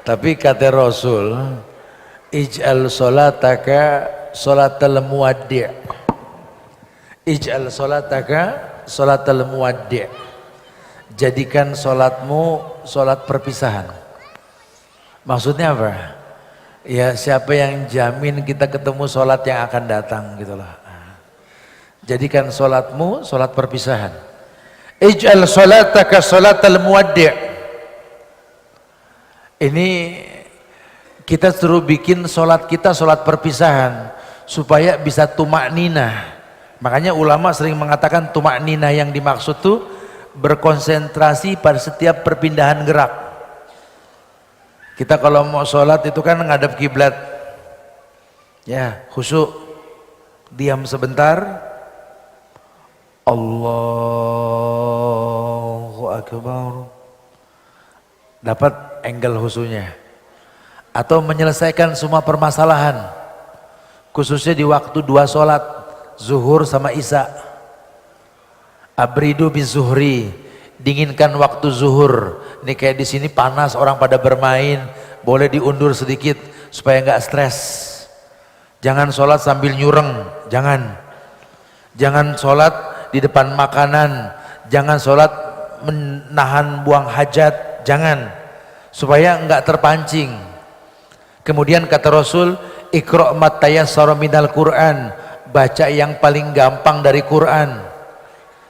Tapi kata Rasul, ij'al sholataka sholatal muwaddi'. Ij'al sholataka sholatal muwaddi'. Jadikan sholatmu sholat perpisahan. Maksudnya apa? Ya siapa yang jamin kita ketemu sholat yang akan datang gitulah. Jadikan sholatmu sholat perpisahan. Ij'al sholataka sholatal muwaddi'. Ini kita suruh bikin sholat kita sholat perpisahan supaya bisa tumak ninah. Makanya ulama sering mengatakan tumak ninah yang dimaksud tuh berkonsentrasi pada setiap perpindahan gerak. Kita kalau mau sholat itu kan ngadep kiblat, ya khusyuk, diam sebentar, Allahu Akbar, dapat angle khusyuknya. Atau menyelesaikan semua permasalahan, khususnya di waktu dua sholat, zuhur sama isya. Abridu bizuhri, dinginkan waktu zuhur. Ini kayak di sini panas, orang pada bermain, boleh diundur sedikit supaya nggak stres. Jangan sholat sambil nyureng, jangan. Jangan sholat di depan makanan, jangan sholat menahan buang hajat, jangan. Supaya nggak terpancing. Kemudian kata Rasul, iqra' ma tayassara minal Qur'an, baca yang paling gampang dari Quran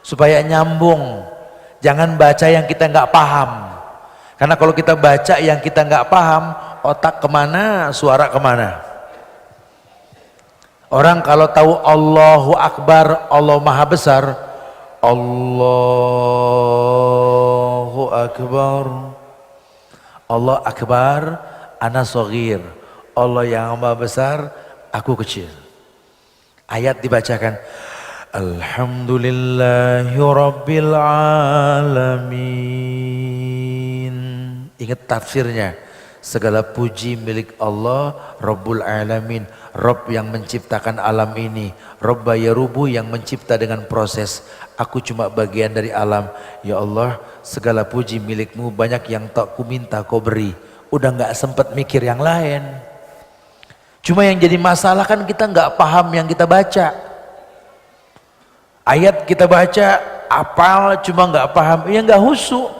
supaya nyambung. Jangan baca yang kita nggak paham, karena kalau kita baca yang kita nggak paham, otak kemana, suara kemana. Orang kalau tahu Allahu Akbar, Allah Maha Besar, Allahu Akbar, Allah Akbar, ana shogir, Allah yang Maha Besar, aku kecil. Ayat dibacakan, Alhamdulillahi Rabbil Alamin. Ingat tafsirnya, segala puji milik Allah Rabbul Alamin, Rabb yang menciptakan alam ini, Rabba Yarubu yang mencipta dengan proses. Aku cuma bagian dari alam. Ya Allah, segala puji milikmu, banyak yang tak ku minta kau beri. Udah nggak sempat mikir yang lain. Cuma yang jadi masalah kan kita nggak paham yang kita baca. Ayat kita baca, apal cuma nggak paham, ya nggak husu.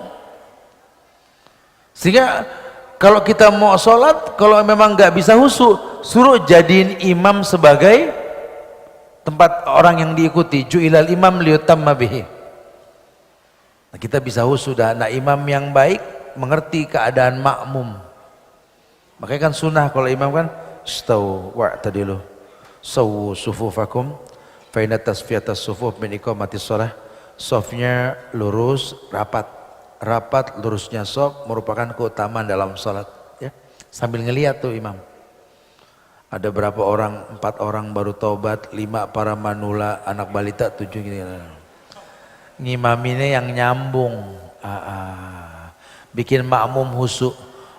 Sehingga kalau kita mau sholat, kalau memang nggak bisa husu, suruh jadiin imam sebagai tempat orang yang diikuti. Ju'ilal imam liyutamma bihi. Nah, kita bisa husu dah. Nah, imam yang baik mengerti keadaan makmum. Makanya kan sunnah kalau imam kan, Staw wa'tadilu sawu sufufakum fa inna tasfiyatas sufuf min iqamatis shalah. Safnya lurus, rapat. Rapat lurusnya shaf merupakan keutamaan dalam salat, ya. Sambil ngelihat tuh imam. Ada berapa orang? 4 orang baru taubat, 5 para manula, anak balita, 7 gini. Ngimaminnya yang nyambung. Bikin makmum husuk.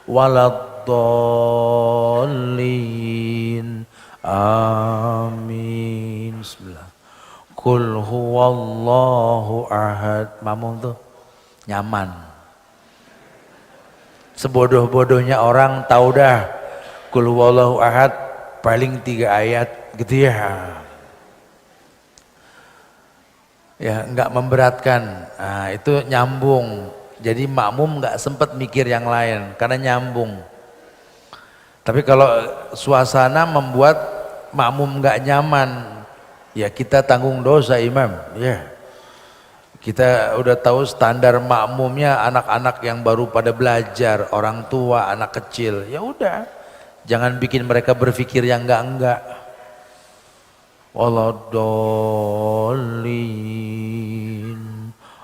Waladdallin. Amin. Bismillah. Qul huwallahu ahad. Makmum tuh nyaman. Sebodoh-bodohnya orang tahu dah Qul huwallahu ahad paling 3 ayat gitu ya. Ya nggak memberatkan. Nah, itu nyambung. Jadi makmum nggak sempat mikir yang lain karena nyambung. Tapi kalau suasana membuat makmum nggak nyaman, ya kita tanggung dosa imam. Ya, kita udah tahu standar makmumnya anak-anak yang baru pada belajar, orang tua, anak kecil. Ya udah, jangan bikin mereka berpikir yang enggak. Waladdallin.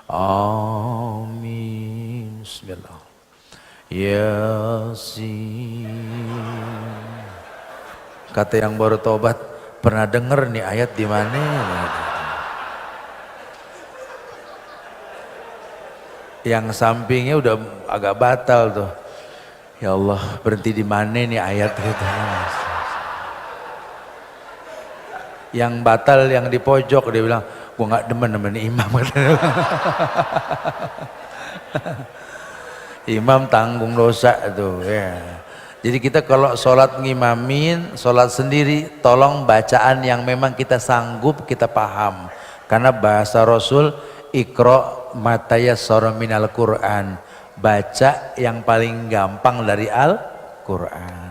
Amin. Bismillah. Yasin. Kata yang baru tobat, pernah denger nih ayat di mana? Yang sampingnya udah agak batal tuh. Ya Allah, berhenti di mana nih ayat gitu. Yang batal yang di pojok, dia bilang, gua nggak demen imam. Imam tanggung dosa tuh ya. Jadi kita kalau sholat ngimamin, sholat sendiri, tolong bacaan yang memang kita sanggup, kita paham. Karena bahasa Rasul, Iqra matayassara minal Qur'an. Baca yang paling gampang dari Al-Quran.